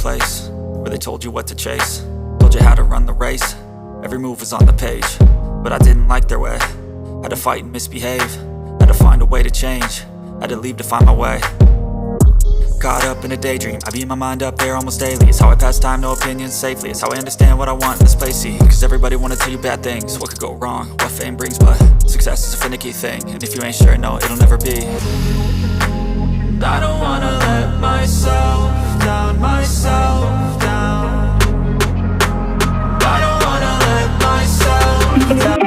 place where they told you what to chase, told you how to run the race. Every move was on the page, but I didn't like their way. Had to fight and misbehave, had to find a way to change, had to leave to find my way. Caught up in a daydream, I beat my mind up there almost daily. It's how I pass time, no opinions safely. It's how I understand what I want in this place, see. Cause everybody wanna tell you bad things, what could go wrong, what fame brings. But success is a finicky thing, and if you ain't sure, no, it'll never be. I don't wanna let myself down, myself down. I don't wanna let myself down.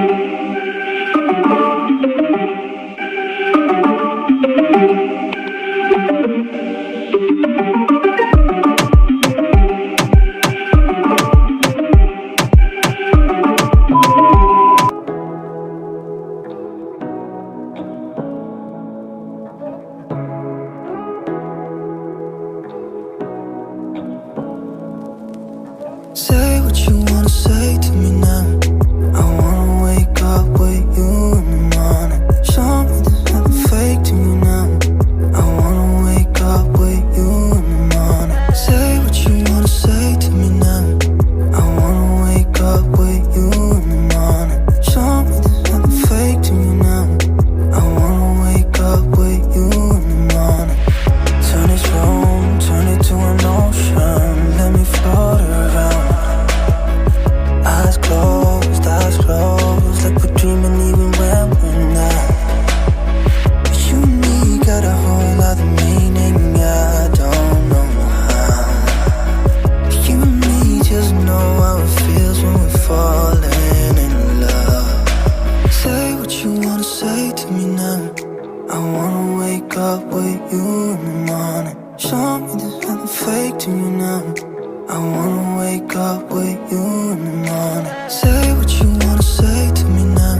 Say what you wanna say to me now. I wanna wake up with you in the morning. Show me there's nothing fake to me now. I wanna wake up with you in the morning. Say what you wanna say to me now. I wanna wake up with you in the morning. Show me there's nothing fake to me now. I wanna wake up with you in the morning. Turn this room, turn it to an ocean. Let me float around. Eyes closed, like we're dreaming even when we're not. You and me got a whole other meaning, I don't know how. You and me just know how it feels when we're falling in love. Say what you wanna say to me now. I wanna wake up with you in the morning. Show me there's nothing fake to me now. I wanna wake up with you in the morning. Say what you wanna say to me now.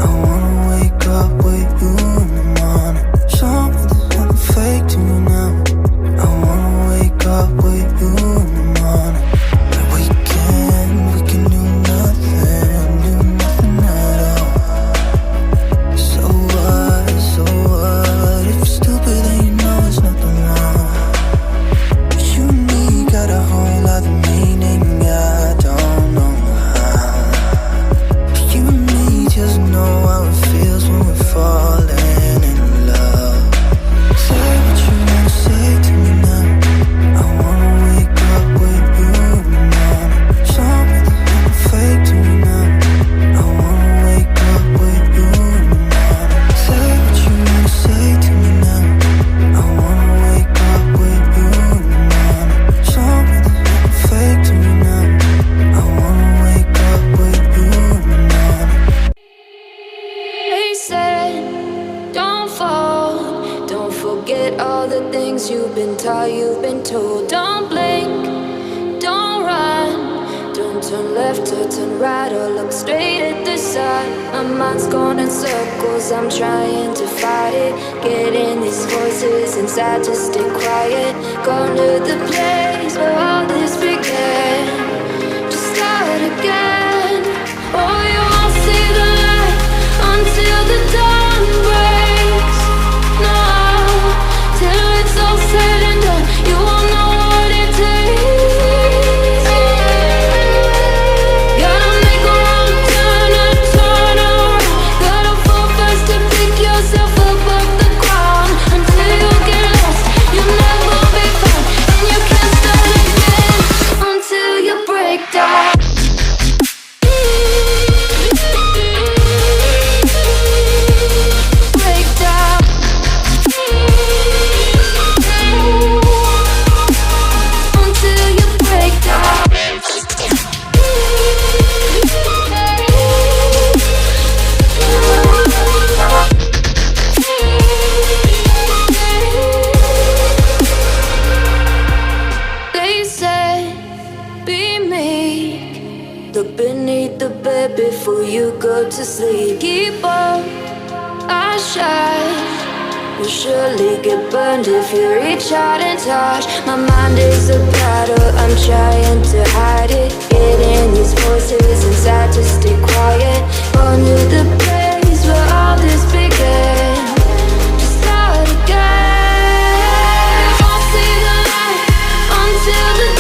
I wanna wake up with you in the morning. Show me there's nothing fake to me now. I wanna wake up with you in the morning. And we can do nothing at all. So what, if you're stupid then you know there's nothing wrong. You and me got a whole other meaning, I don't know how. You and me just know how it feels when we're falling in love. Say what you wanna say to me now. I wanna wake up with you in the morning. Show me there's nothing fake to me now. I wanna wake up with you in the morning. Say what you wanna say to me now. I wanna wake up with you in the morning. Show me there's nothing fake to me now. I wanna wake up with you in the morning. They said, don't fall, don't forget all the things you've been taught, you've been told. Don't blink, don't run, don't turn left or turn right or look straight at the sun. My mind's going in circles, I'm trying to fight it. Getting these voices inside to stay quiet. Going to the place where all this began. Just start again. Oh, you won't see the light until the dawn breaks. No, till it's all said and done, you won't know what it takes. Gotta make a wrong turn and turn around. Gotta fall fast to pick yourself up off the ground. Until you get lost, you'll never be found, and you can't start again until you break down. Break down. Until you break down. They say, be meek. Look beneath the bed before you go to sleep. Keep on, I shine. You'll surely get burned if you reach out and touch. My mind is a battle, I'm trying to hide it. Getting these voices inside to stay quiet. Going to the place where all this began. Just start again. Won't see the light until the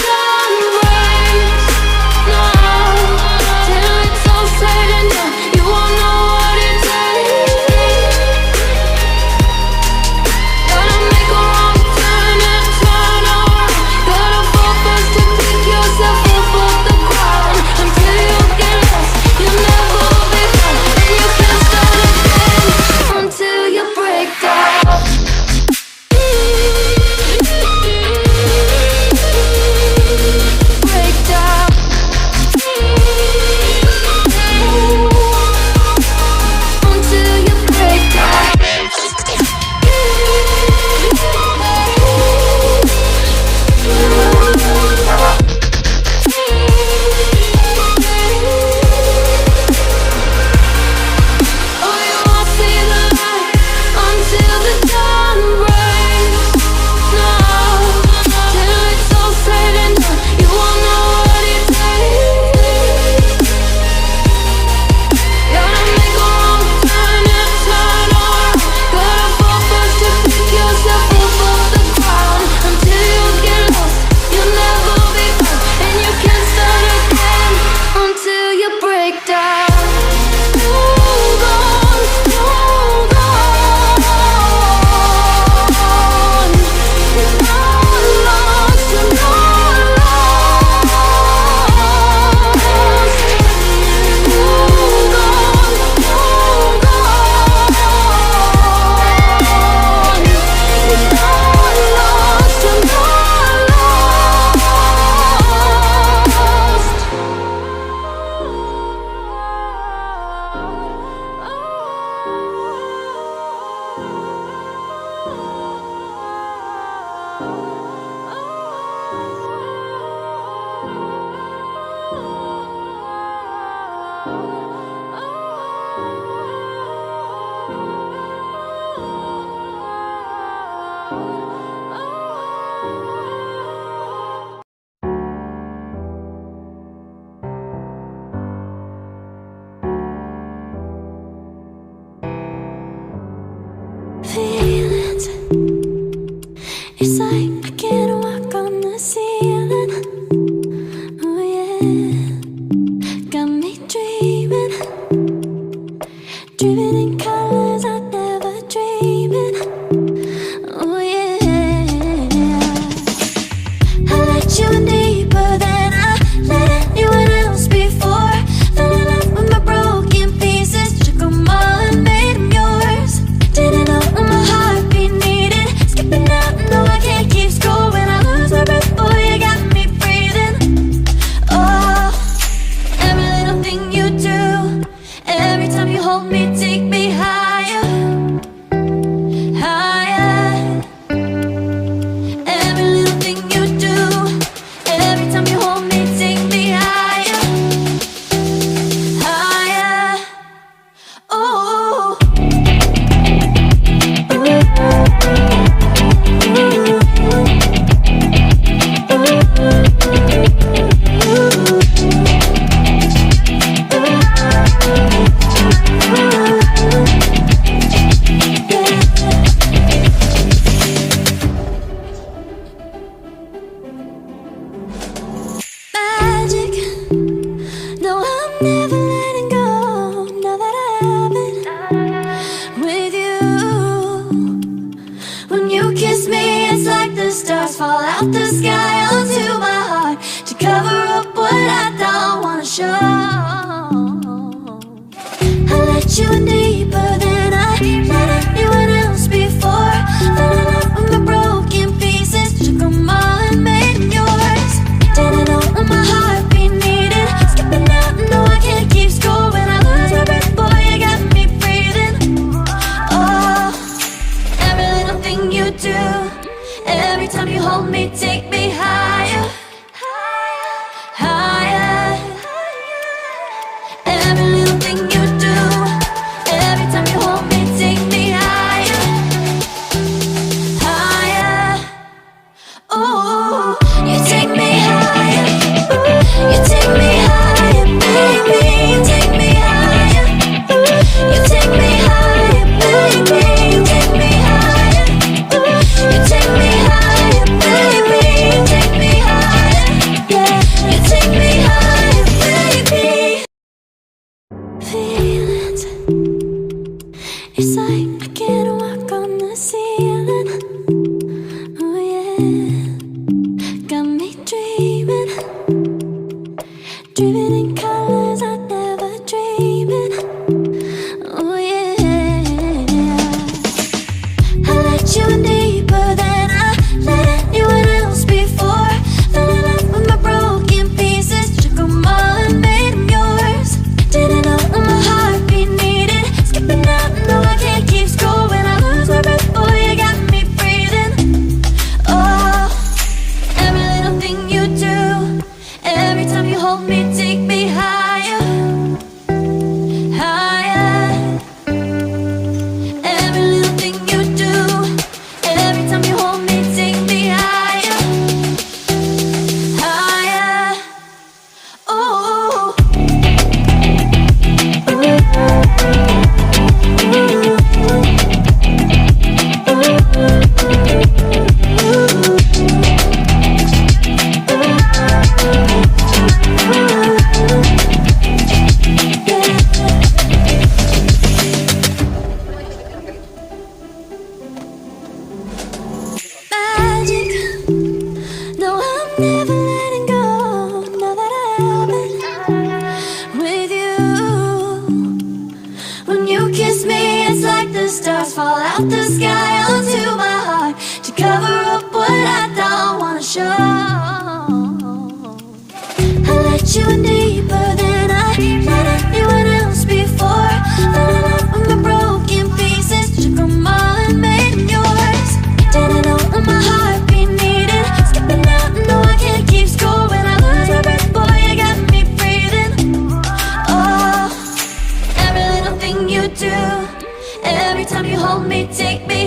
let you in deeper than I let anyone else before. Fell in love with my broken pieces, took them all and made them yours. Didn't know what my heartbeat needed, skipping out, no I can't keep score. When I lose my breath, boy, you got me breathing. Oh, every little thing you do, every time you hold me, take me higher, higher. Every little thing you do, every time you hold me, take me higher, higher. Oh, magic. No, I'm never letting go. Now that I have it with you. When you kiss me, it's like the stars fall out the sky onto my heart to cover up what I don't wanna show. I let you in deeper than I let anyone else before. Fell in love with my broken pieces, took them all and made them yours. Didn't know what my heartbeat needed, skipping out, no I can't keep score. When I lose my breath, boy, you got me breathing. Oh, every little thing you do, every time you hold me, take me higher, higher. Every little thing you do, every time you hold me, take me higher, higher. Oh, you take me higher, you take me higher, baby, you take me higher, you take me higher, baby, you take me higher, you take me higher, baby, you take me higher, yeah, you take me higher, baby. Feelings, it's like I can't walk on the ceiling. Oh yeah, got me dreaming, dreaming in colors I never dreamed in. Oh yeah, I let you in deeper than I let anyone else before. Fell in love with my broken pieces, took them all and made them yours. Didn't know what my heartbeat needed, skipping out, no I can't keep score. When I lose my breath, boy, you got me breathing. Oh, every little thing you do, every time you hold me, take me higher, higher. Every little thing you do, every time you hold me, take me higher, higher. Oh, magic. No, I'm never letting go. Now that I have it with you. When you kiss me, it's like the stars fall out the sky onto my heart to cover up what I don't wanna show. I let you in deeper than I let anyone else before. Fell in love with my broken pieces, took them all and made them yours. Didn't know what my heartbeat needed, skipping out, no I can't keep score. When I lose my breath, boy, you got me breathing. Oh, every little thing you do, every time you hold me, take me